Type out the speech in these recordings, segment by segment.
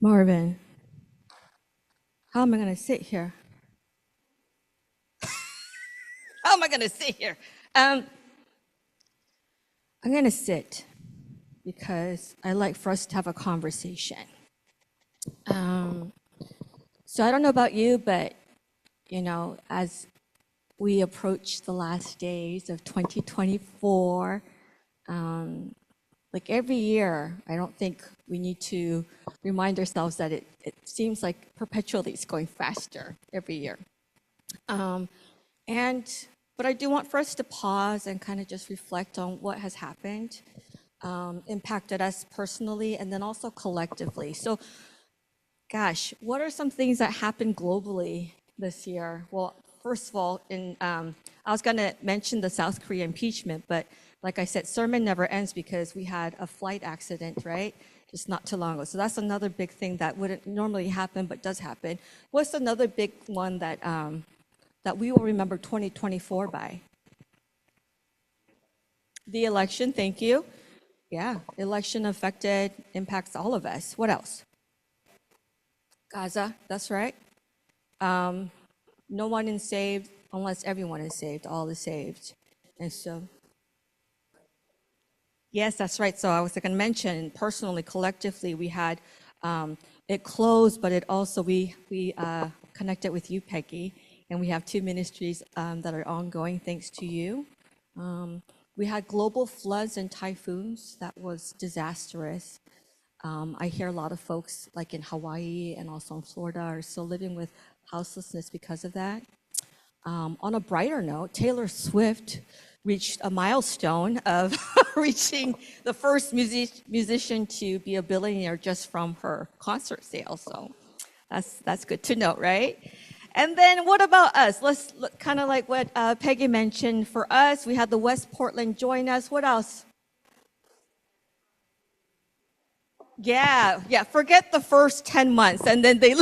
Marvin, how am I going to sit here? How am I going to sit here? I'm going to sit because I like for us to have a conversation. So I don't know about you, but as we approach the last days of 2024, like every year, I don't think we need to remind ourselves that it seems like perpetually it's going faster every year. But I do want for us to pause and kind of just reflect on what has happened, impacted us personally, and then also collectively. So, gosh, what are some things that happened globally this year? Well, first of all, I was going to mention the South Korea impeachment, but like I said, sermon never ends because we had a flight accident, right? Just not too long ago. So that's another big thing that wouldn't normally happen, but does happen. What's another big one that we will remember 2024 by? The election, thank you. Yeah, election impacts all of us. What else? Gaza, that's right. No one is saved unless everyone is saved, all is saved. And so, yes, that's right. So I was going to mention personally, collectively, we had it closed, but it also, we connected with you, Peggy, and we have 2 ministries that are ongoing thanks to you. We had global floods and typhoons. That was disastrous. I hear a lot of folks like in Hawaii and also in Florida are still living with houselessness because of that. On a brighter note, Taylor Swift reached a milestone of reaching the first musician to be a billionaire just from her concert sales. So that's good to know, right? And then what about us? Let's look kind of like what Peggy mentioned. For us, we had the West Portland join us. What else? Yeah. Forget the first 10 months, and then they.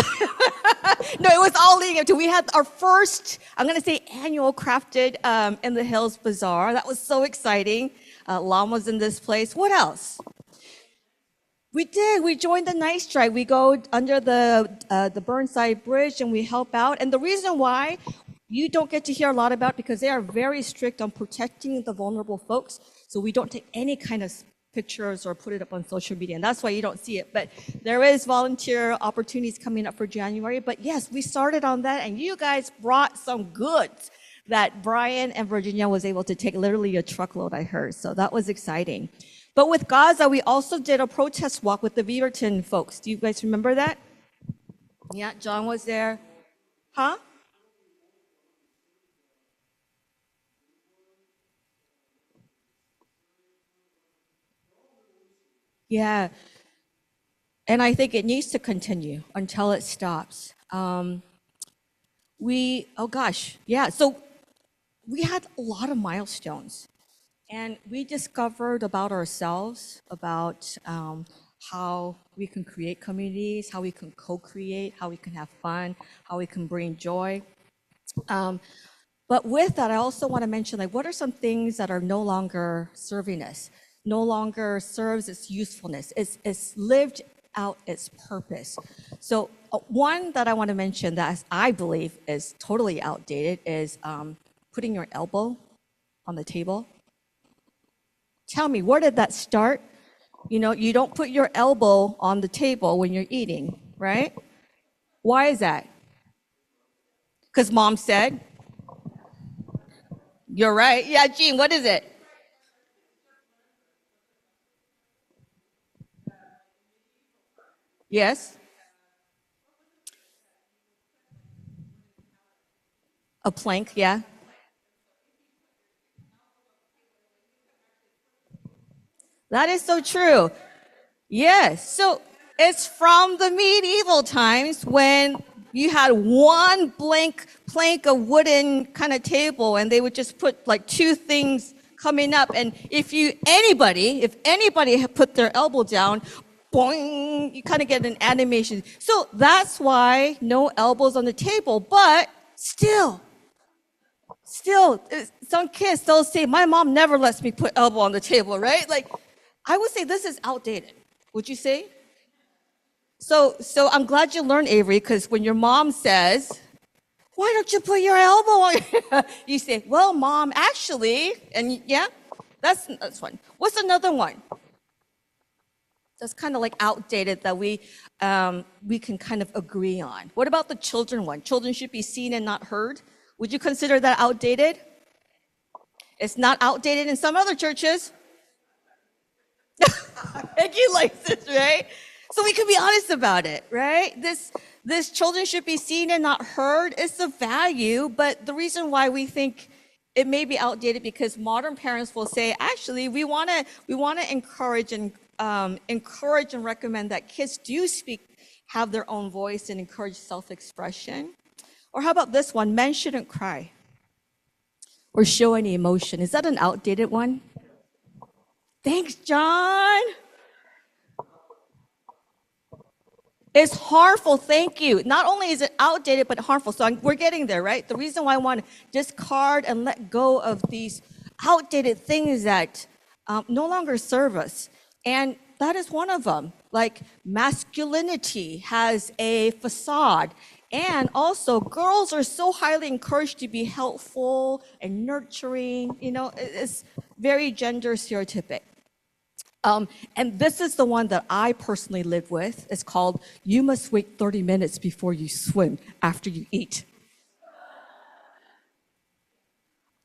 No, it was all leading up to. We had our first, I'm going to say, annual Crafted in the Hills Bazaar. That was so exciting. Llamas in this place. What else? We did. We joined the Night Strike. We go under the Burnside Bridge and we help out. And the reason why you don't get to hear a lot about, because they are very strict on protecting the vulnerable folks. So we don't take any kind of pictures or put it up on social media. And that's why you don't see it. But there is volunteer opportunities coming up for January. But yes, we started on that, and you guys brought some goods that Brian and Virginia was able to take, literally a truckload, I heard. So that was exciting. But with Gaza, we also did a protest walk with the Beaverton folks. Do you guys remember that? Yeah, John was there. Huh? Yeah. And I think it needs to continue until it stops. Oh gosh, yeah. So we had a lot of milestones. And we discovered about ourselves, about how we can create communities, how we can co-create, how we can have fun, how we can bring joy. But with that, I also want to mention, like, what are some things that are no longer serving us, no longer serves its usefulness, it's lived out its purpose. So one that I want to mention that I believe is totally outdated is putting your elbow on the table. Tell me, where did that start? You don't put your elbow on the table when you're eating, right? Why is that? Because mom said? You're right. Yeah, Jean, what is it? Yes? A plank, yeah. That is so true. Yes. So it's from the medieval times when you had one blank plank of wooden kind of table, and they would just put like 2 things coming up. And if anybody had put their elbow down, boing, you kind of get an animation. So that's why no elbows on the table. But still, some kids still say, my mom never lets me put elbow on the table, right? Like, I would say this is outdated. Would you say? So I'm glad you learned, Avery, because when your mom says, why don't you put your elbow on? You say, well, mom, actually, and yeah, that's one. What's another one? That's kind of like outdated that we can kind of agree on. What about the children one? Children should be seen and not heard. Would you consider that outdated? It's not outdated in some other churches. Peggy likes this, right? So we can be honest about it, right? This children should be seen and not heard. It's a value, but the reason why we think it may be outdated because modern parents will say, actually, we want to encourage and recommend that kids do speak, have their own voice, and encourage self-expression. Or how about this one? Men shouldn't cry or show any emotion. Is that an outdated one? Thanks, John. It's harmful, thank you. Not only is it outdated, but harmful. So we're getting there, right? The reason why I want to discard and let go of these outdated things that no longer serve us. And that is one of them. Like masculinity has a facade. And also, girls are so highly encouraged to be helpful and nurturing. You know, it's very gender stereotypic. And this is the one that I personally live with. It's called, you must wait 30 minutes before you swim after you eat.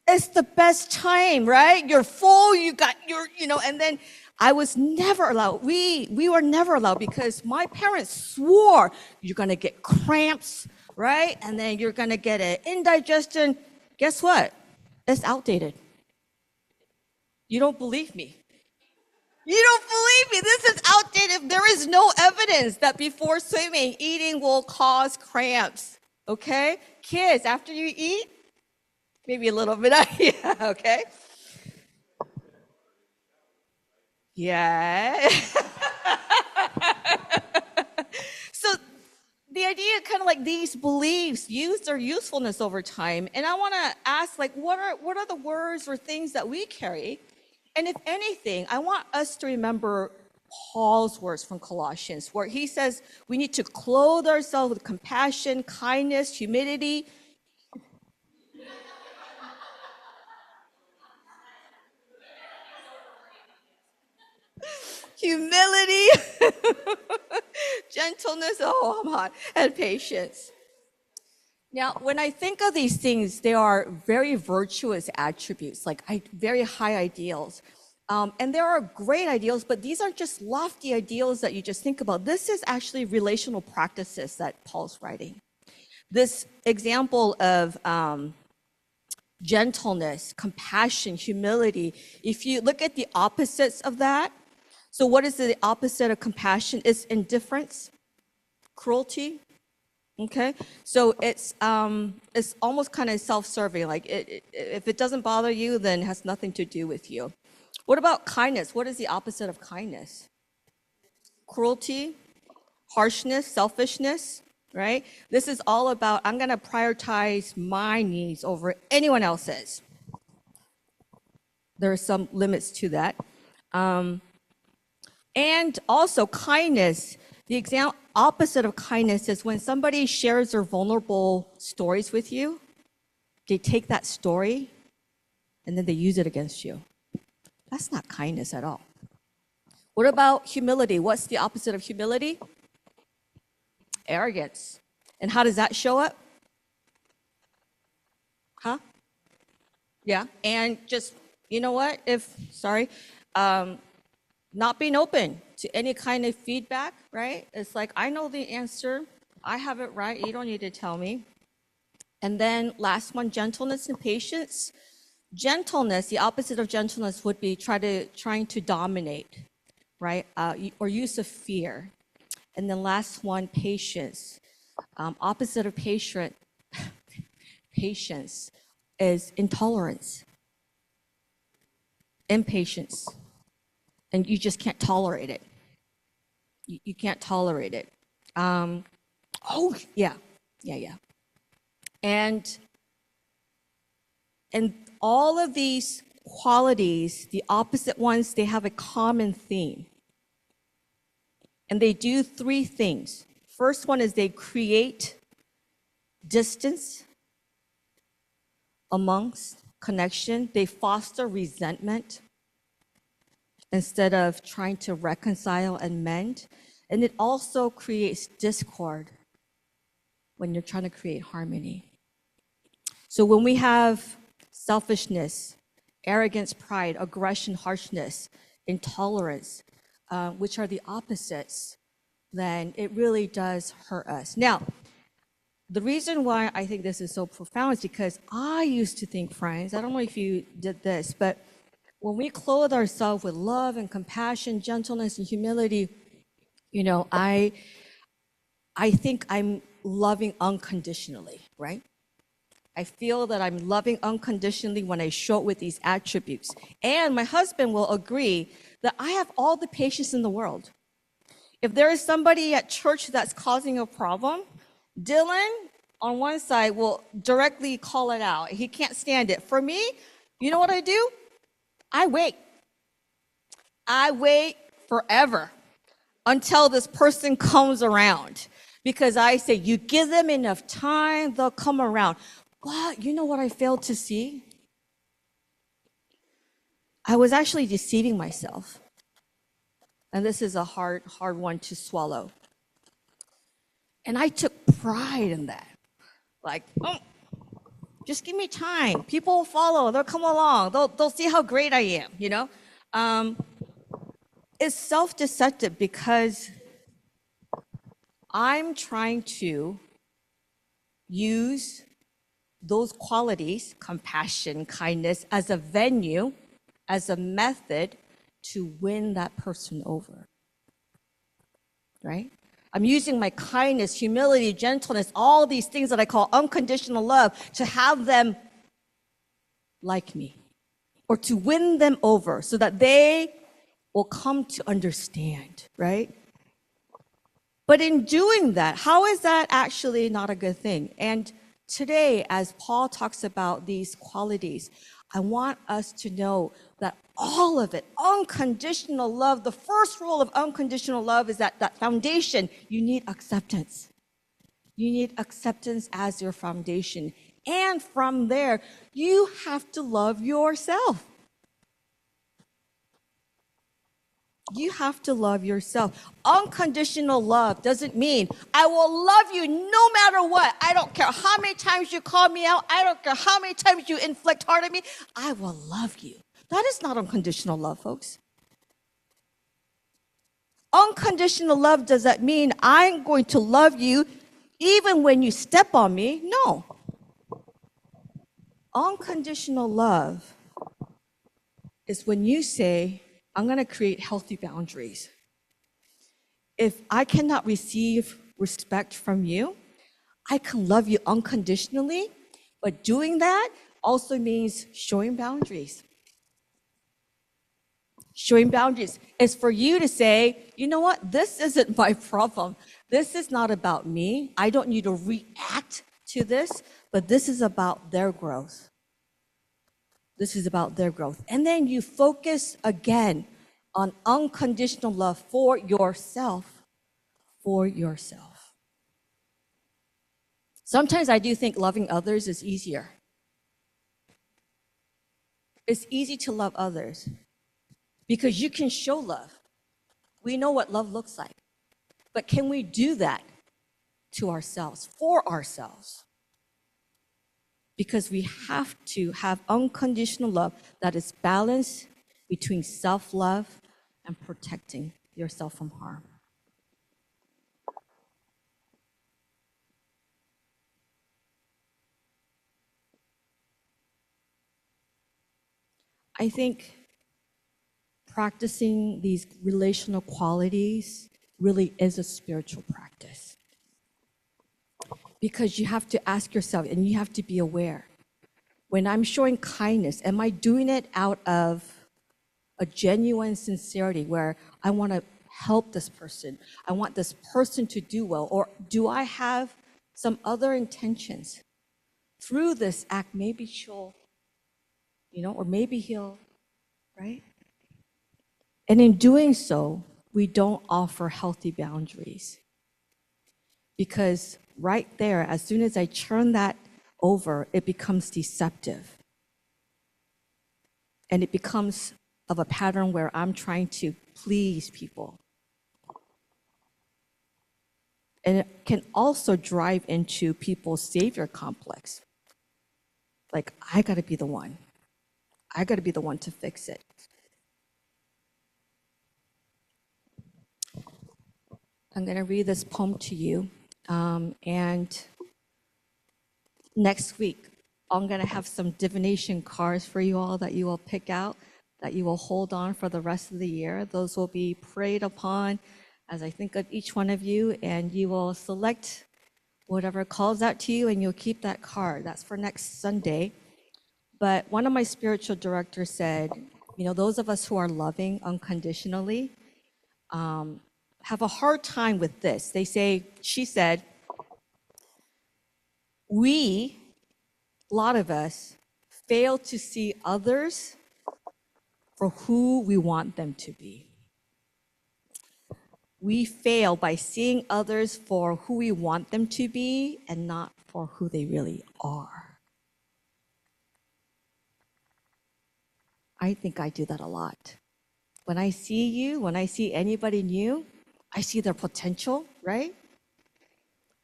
It's the best time, right? You're full, you got your, and then I was never allowed. We were never allowed because my parents swore you're gonna get cramps, right? And then you're gonna get an indigestion. Guess what? It's outdated. You don't believe me. You don't believe me. This is outdated. There is no evidence that before swimming, eating will cause cramps. Okay? Kids, after you eat, maybe a little bit. Yeah, okay? Yeah. So the idea kind of like these beliefs use their usefulness over time. And I want to ask, like, what are the words or things that we carry? And if anything, I want us to remember Paul's words from Colossians, where he says we need to clothe ourselves with compassion, kindness, humility. Humility, gentleness, oh, I'm hot, and patience. Now, when I think of these things, they are very virtuous attributes, like very high ideals. And there are great ideals, but these aren't just lofty ideals that you just think about. This is actually relational practices that Paul's writing. This example of gentleness, compassion, humility, if you look at the opposites of that, so what is the opposite of compassion? It's indifference, cruelty. Okay, so it's almost kind of self-serving. Like if it doesn't bother you, then it has nothing to do with you. What about kindness? What is the opposite of kindness? Cruelty, harshness, selfishness, right? This is all about I'm going to prioritize my needs over anyone else's. There are some limits to that. And also kindness. The opposite of kindness is when somebody shares their vulnerable stories with you, they take that story and then they use it against you. That's not kindness at all. What about humility? What's the opposite of humility? Arrogance. And how does that show up? Huh? Yeah. And just, you know what? Not being open to any kind of feedback, right? It's like, I know the answer. I have it right. You don't need to tell me. And then last one, gentleness and patience. Gentleness, the opposite of gentleness would be trying to dominate, right? Or use of fear. And then last one, patience. Opposite of patience is intolerance, impatience. And you just can't tolerate it. You can't tolerate it. Yeah. And all of these qualities, the opposite ones, they have a common theme. And they do three things. First one is they create distance amongst connection. They foster resentment instead of trying to reconcile and mend. And it also creates discord when you're trying to create harmony. So when we have selfishness, arrogance, pride, aggression, harshness, intolerance, which are the opposites, then it really does hurt us. Now, the reason why I think this is so profound is because I used to think, friends, I don't know if you did this, but when we clothe ourselves with love and compassion, gentleness and humility, you know, I think I'm loving unconditionally, right? I feel that I'm loving unconditionally when I show it with these attributes. And my husband will agree that I have all the patience in the world. If there is somebody at church that's causing a problem, Dylan on one side will directly call it out. He can't stand it. For me, you know what I do? I wait. I wait forever until this person comes around. Because I say, you give them enough time, they'll come around. But you know what I failed to see? I was actually deceiving myself. And this is a hard one to swallow. And I took pride in that. Like, oh, just give me time. People will follow. They'll come along. They'll see how great I am, you know? It's self-deceptive because I'm trying to use those qualities, compassion, kindness, as a venue, as a method to win that person over, right? I'm using my kindness, humility, gentleness, all these things that I call unconditional love to have them like me or to win them over so that they will come to understand, right? But in doing that, how is that actually not a good thing? And today, as Paul talks about these qualities, I want us to know that all of it, unconditional love, the first rule of unconditional love is that foundation, you need acceptance. You need acceptance as your foundation. And from there, you have to love yourself. You have to love yourself. Unconditional love doesn't mean I will love you no matter what. I don't care how many times you call me out. I don't care how many times you inflict hard on me. I will love you. That is not unconditional love, folks. Unconditional love does that mean I'm going to love you even when you step on me? No. Unconditional love is when you say, I'm going to create healthy boundaries. If I cannot receive respect from you, I can love you unconditionally, but doing that also means showing boundaries. Showing boundaries is for you to say, you know what, this isn't my problem. This is not about me. I don't need to react to this, but this is about their growth. This is about their growth. And then you focus again on unconditional love for yourself. For yourself. Sometimes I do think loving others is easier. It's easy to love others because you can show love. We know what love looks like. But can we do that to ourselves, for ourselves? Because we have to have unconditional love that is balanced between self-love and protecting yourself from harm. I think practicing these relational qualities really is a spiritual practice. Because you have to ask yourself, and you have to be aware, when I'm showing kindness, am I doing it out of a genuine sincerity where I want to help this person? I want this person to do well. Or do I have some other intentions? Through this act, maybe she'll, or maybe he'll, right? And in doing so, we don't offer healthy boundaries. Because right there, as soon as I turn that over, it becomes deceptive. And it becomes of a pattern where I'm trying to please people. And it can also drive into people's savior complex. Like, I gotta be the one. I gotta be the one to fix it. I'm gonna read this poem to you. And next week, I'm gonna have some divination cards for you all that you will pick out, that you will hold on for the rest of the year. Those will be prayed upon as I think of each one of you, and you will select whatever calls out to you, and you'll keep that card. That's for next Sunday. But one of my spiritual directors said, those of us who are loving unconditionally have a hard time with this. She said, a lot of us, fail to see others for who we want them to be. We fail by seeing others for who we want them to be and not for who they really are. I think I do that a lot. When I see anybody new, I see their potential, right?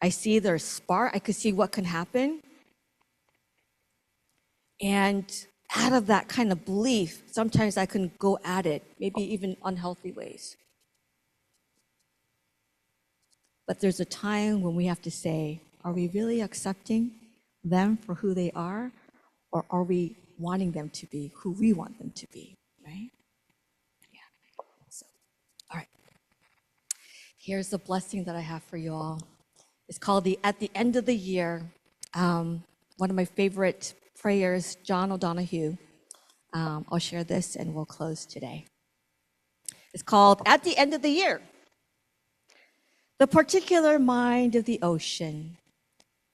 I see their spark. I could see what can happen. And out of that kind of belief, sometimes I can go at it, maybe even unhealthy ways. But there's a time when we have to say, are we really accepting them for who they are? Or are we wanting them to be who we want them to be, right? Yeah. So, all right. Here's the blessing that I have for you all. It's called At the End of the Year. One of my favorite prayers, John O'Donohue. I'll share this and we'll close today. It's called At the End of the Year. The particular mind of the ocean,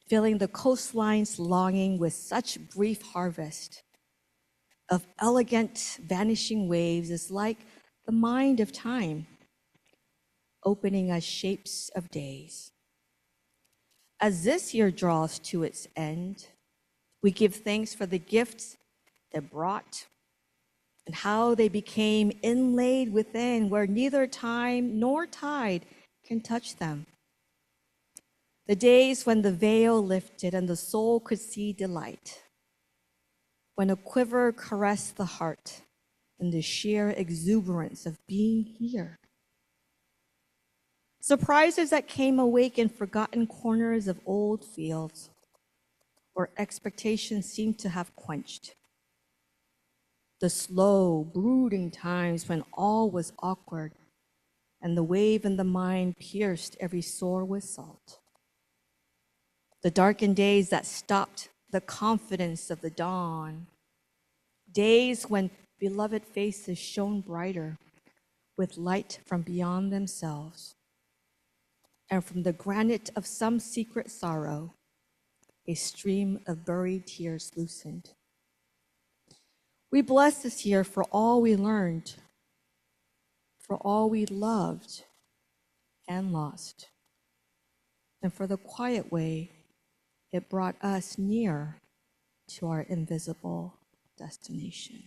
filling the coastlines longing with such brief harvest of elegant vanishing waves, is like the mind of time, opening us shapes of days. As this year draws to its end, we give thanks for the gifts that brought and how they became inlaid within, where neither time nor tide can touch them. The days when the veil lifted and the soul could see delight, when a quiver caressed the heart in the sheer exuberance of being here. Surprises that came awake in forgotten corners of old fields, where expectations seemed to have quenched. The slow, brooding times when all was awkward, and the wave in the mind pierced every sore with salt. The darkened days that stopped the confidence of the dawn. Days when beloved faces shone brighter with light from beyond themselves. And from the granite of some secret sorrow, a stream of buried tears loosened. We bless this year for all we learned, for all we loved and lost, and for the quiet way it brought us near to our invisible destination.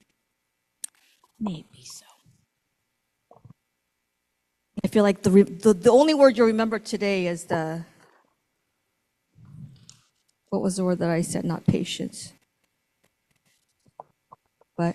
May it be so. I feel like the only word you remember today is what was the word that I said? Not patience, but